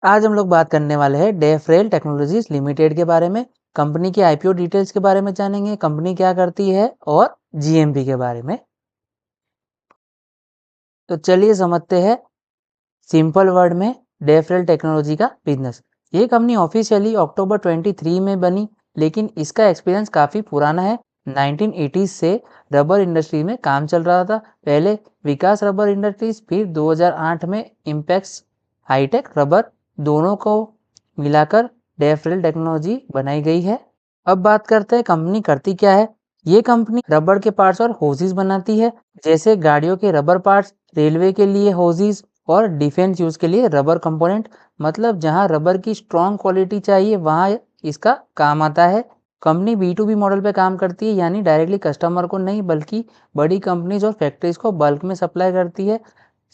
आज हम लोग बात करने वाले हैं डेफरेल टेक्नोलॉजीज लिमिटेड के बारे में। कंपनी की आईपीओ डिटेल्स के बारे में जानेंगे, कंपनी क्या करती है और जीएमपी के बारे में। तो चलिए समझते हैं सिंपल वर्ड में डेफरेल टेक्नोलॉजी का बिजनेस। ये कंपनी ऑफिशियली अक्टूबर 23 में बनी, लेकिन इसका एक्सपीरियंस काफ़ी पुराना है। 1980s से रबर इंडस्ट्री में काम चल रहा था। पहले विकास रबर इंडस्ट्रीज, फिर 2008 में इम्पैक्स हाईटेक रबर, दोनों को मिलाकर डेफरेल टेक्नोलॉजी बनाई गई है। अब बात करते हैं कंपनी करती क्या है। ये कंपनी रबर के पार्ट्स और होजिस बनाती है, जैसे गाड़ियों के रबर पार्ट्स, रेलवे के लिए होजिस और डिफेंस यूज के लिए रबर कंपोनेंट। मतलब जहां रबर की स्ट्रॉन्ग क्वालिटी चाहिए वहां इसका काम आता है। कंपनी B2B मॉडल पे काम करती है, यानी डायरेक्टली कस्टमर को नहीं बल्कि बड़ी कंपनीज और फैक्ट्रीज को बल्क में सप्लाई करती है।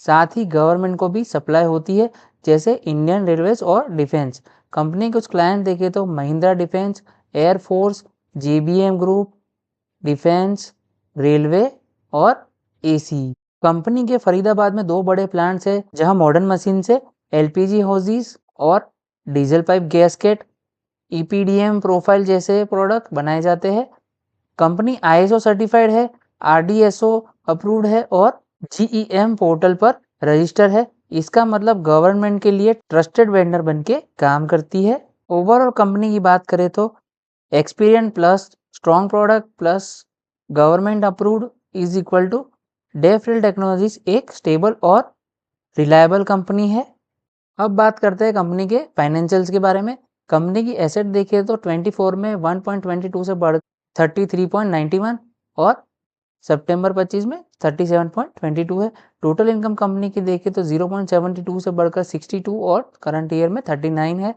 साथ ही गवर्नमेंट को भी सप्लाई होती है, जैसे इंडियन रेलवेज और डिफेंस। कंपनी कुछ क्लाइंट देखे तो Mahindra defence, air force, JBM group, defence, railway और AC। कंपनी के फरीदाबाद में 2 बड़े प्लांट्स हैं, जहां मॉडर्न मशीन से LPG होजिस और diesel pipe gasket, EPDM profile जैसे प्रोडक्ट बनाए जाते हैं। कंपनी ISO सर्टिफाइड है, RDSO अप्रूव्ड है और GEM पोर्टल पर रजिस्टर है। इसका मतलब गवर्नमेंट के लिए ट्रस्टेड वेंडर बन के काम करती है। ओवरऑल कंपनी की बात करें तो experience plus strong product plus government approved is equal to Deferral Technologies एक स्टेबल और रिलायबल कंपनी है। अब बात करते हैं कंपनी के फाइनेंशियल्स के बारे में। कंपनी की एसेट देखें तो 24 में 1.22 से बढ़ 33.91 और सितंबर 25 में 37.22 है। टोटल इनकम कंपनी की देखें तो 0.72 से बढ़कर 62 और करंट ईयर में 39 है।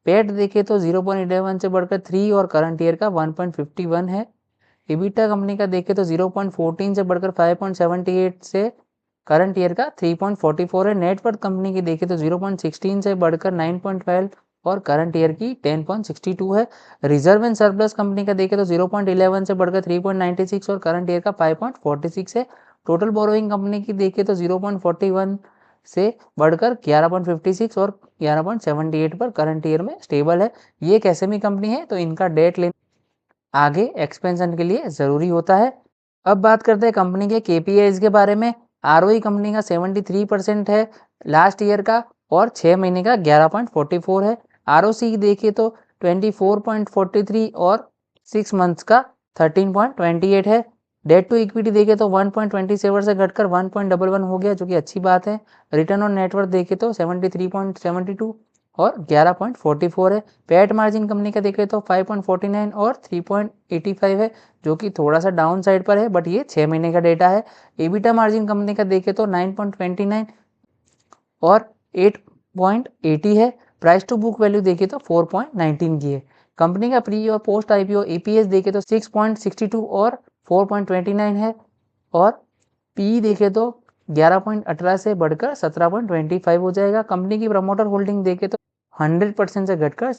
पेट देखें तो 0.11 से बढ़कर 3 और करंट ईयर का 1.51 है। EBITDA कंपनी का देखें तो 0.14 से बढ़कर 5.78 से करंट ईयर का 3.44 है। नेटवर्थ कंपनी की देखें तो 0.16 से बढ़कर 9.12 और करंट ईयर की 10.62 है। रिजर्व एंड सरप्लस कंपनी का देखें तो 0.11 से बढ़कर 3.96 और करंट ईयर का 5.46 है। टोटल बोरोइंग कंपनी की देखें तो 0.41 से बढ़कर 11.56 और 11.78 पर करंट ईयर में स्टेबल है। ये एक SME कंपनी है, तो इनका डेट लेना आगे एक्सपेंशन के लिए ज़रूरी होता है। अब बात करते हैं कंपनी के KPIs के बारे में। ROE कंपनी का 73% है लास्ट ईयर का और 6 महीने का 11.44 है। ROC देखिए तो 24.43 और 6 मंथ्स का 13.28 है। डेट टू इक्विटी देखे तो 1.27 से घटकर 1.11 हो गया, जो कि अच्छी बात है। रिटर्न ऑन नेटवर्थ देखे तो 73.72 और 11.44 है। पैट मार्जिन कंपनी का देखें तो 5.49 और 3.85 है, जो कि थोड़ा सा डाउन साइड पर है, बट ये 6 महीने का डेटा है। EBITDA मार्जिन कंपनी का देखें तो 9.29 और 8.80 है। प्राइस टू बुक वैल्यू देखें तो 4.19 की है। कंपनी का प्री और पोस्ट IPO EPS देखें तो 6.62 और 4.29 है और PE देखें तो 11.18 से बढ़कर 17.25 हो जाएगा। कंपनी की प्रमोटर होल्डिंग देखें तो 100% से घटकर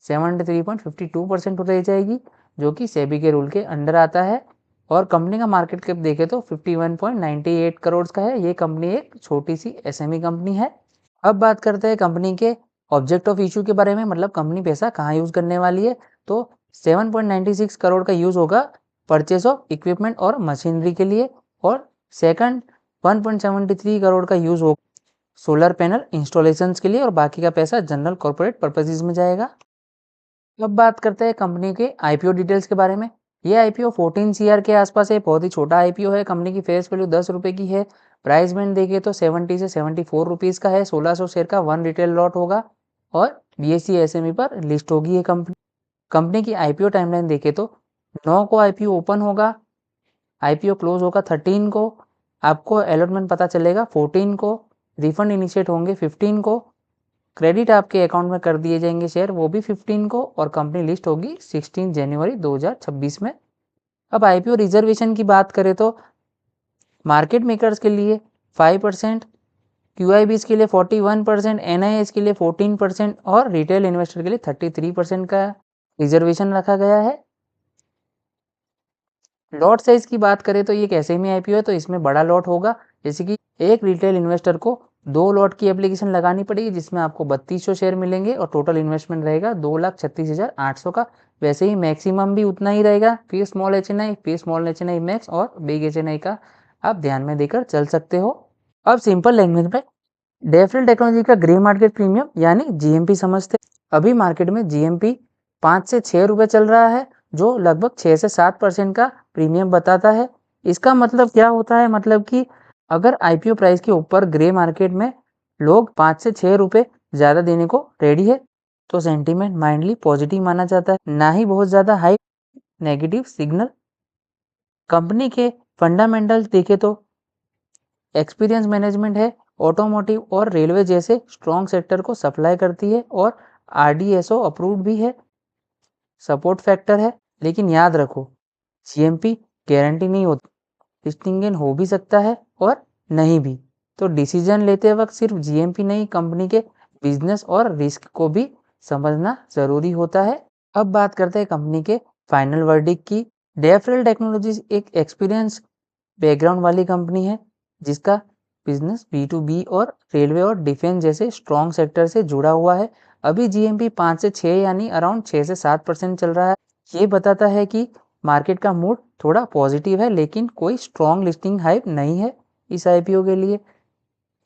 73.52% हो रह जाएगी, जो कि सेबी के रूल के अंडर आता है। और कंपनी का मार्केट कैप देखें तो 51.98 करोड़ का है। ये कंपनी एक छोटी सी SME कंपनी है। अब बात करते हैं कंपनी के ऑब्जेक्ट ऑफ इशू के बारे में, मतलब कंपनी पैसा कहाँ यूज करने वाली है। तो 7.96 करोड़ का यूज होगा परचेस ऑफ इक्विपमेंट और मशीनरी के लिए, और सेकंड 1.73 करोड़ का यूज होगा सोलर पैनल इंस्टॉलेशंस के लिए, और बाकी का पैसा जनरल कॉर्पोरेट पर्पसेस में जाएगा। अब बात करते हैं कंपनी के IPO डिटेल्स के बारे में। ये IPO 14 CR के आसपास है, बहुत ही छोटा IPO है। कंपनी की फेस वैल्यू 10 रुपये की है। प्राइस बैंड देखे तो 70 से 74 रुपीज़ का है। 1600 शेयर का 1 रिटेल लॉट होगा और BSE SME पर लिस्ट होगी ये कंपनी। कंपनी की IPO टाइमलाइन देखे तो 9 को IPO ओपन होगा, IPO क्लोज होगा 13 को, आपको अलॉटमेंट पता चलेगा 14 को, रिफंड इनिशिएट होंगे 15 को, क्रेडिट आपके अकाउंट में कर दिए जाएंगे शेयर, वो भी 15 को, और कंपनी लिस्ट होगी 16 जनवरी 2026 में। अब IPO रिजर्वेशन की बात करें तो मार्केट मेकर्स के लिए 5%, QIBs के लिए 41%, NIS के लिए 14% और रिटेल इन्वेस्टर के लिए 33% का रिजर्वेशन रखा गया है। लॉट साइज की बात करें तो ये एक SME IPO है, तो इसमें बड़ा लॉट होगा, जैसे कि एक रिटेल इन्वेस्टर को 2 लॉट की एप्लीकेशन लगानी पड़ेगी जिसमें आपको 3200 शेयर मिलेंगे और टोटल इन्वेस्टमेंट रहेगा 2,36,800 का। वैसे ही मैक्सिमम भी उतना ही रहेगा, फिर स्मॉल एचएनआई, फिर स्मॉल एचएनआई मैक्स और बिग एचएनआई का आप ध्यान में देकर चल सकते हो। अब सिंपल लैंग्वेज में डेफरेल टेक्नोलॉजी का ग्रे मार्केट प्रीमियम यानी जीएमपी समझते। अभी मार्केट में जीएमपी 5 से 6 रुपए चल रहा है, जो लगभग 6 से 7% का प्रीमियम बताता है। इसका मतलब क्या होता है, मतलब कि अगर आईपीओ प्राइस के ऊपर ग्रे मार्केट में लोग 5 से 6 रुपए ज़्यादा देने को रेडी है, तो सेंटीमेंट माइंडली पॉजिटिव माना जाता है, ना ही बहुत ज़्यादा हाई नेगेटिव सिग्नल। कंपनी के फंडामेंटल्स देखें तो एक्सपीरियंस मैनेजमेंट है, ऑटोमोटिव और रेलवे जैसे स्ट्रॉन्ग सेक्टर को सप्लाई करती है और आरडीएसओ अप्रूव्ड भी है, सपोर्ट फैक्टर है। लेकिन याद रखो, जीएमपी गारंटी नहीं होती, लिस्टिंग गेन हो भी सकता है और नहीं भी। तो डिसीजन लेते वक्त सिर्फ जीएमपी नहीं, कंपनी के बिजनेस और रिस्क को भी समझना जरूरी होता है। अब बात करते हैं कंपनी के फाइनल वर्डिक्ट की। डेफरेल टेक्नोलॉजीज एक एक्सपीरियंस बैकग्राउंड वाली कंपनी है जिसका बिजनेस B2B और रेलवे और डिफेंस जैसे स्ट्रॉन्ग सेक्टर से जुड़ा हुआ है। अभी जीएमपी 5 से 6 यानी अराउंड 6 से 7% चल रहा है। ये बताता है कि मार्केट का मूड थोड़ा पॉजिटिव है, लेकिन कोई स्ट्रॉन्ग लिस्टिंग हाइप नहीं है इस आईपीओ के लिए।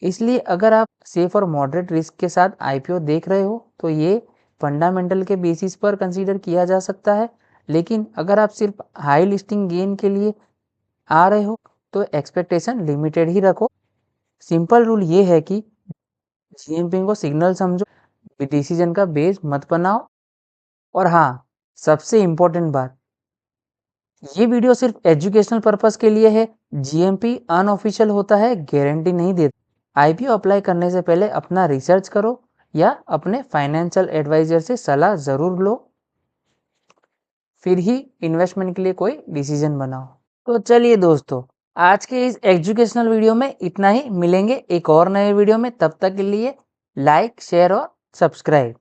इसलिए अगर आप सेफ और मॉडरेट रिस्क के साथ आईपीओ देख रहे हो तो ये फंडामेंटल के बेसिस पर कंसीडर किया जा सकता है। लेकिन अगर आप सिर्फ हाई लिस्टिंग गेन के लिए आ रहे हो तो एक्सपेक्टेशन लिमिटेड ही रखो। सिंपल रूल ये है कि जीएमपी को सिग्नल समझो, डिसीजन का बेस मत बनाओ। और हाँ, सबसे इम्पोर्टेंट बात, ये वीडियो सिर्फ एजुकेशनल पर्पस के लिए है। जीएमपी अनऑफिशियल होता है, गारंटी नहीं देता। आईपीओ अप्लाई करने से पहले अपना रिसर्च करो या अपने फाइनेंशियल एडवाइजर से सलाह जरूर लो, फिर ही इन्वेस्टमेंट के लिए कोई डिसीजन बनाओ। तो चलिए दोस्तों, आज के इस एजुकेशनल वीडियो में इतना ही। मिलेंगे एक और नए वीडियो में, तब तक के लिए लाइक, शेयर और सब्सक्राइब।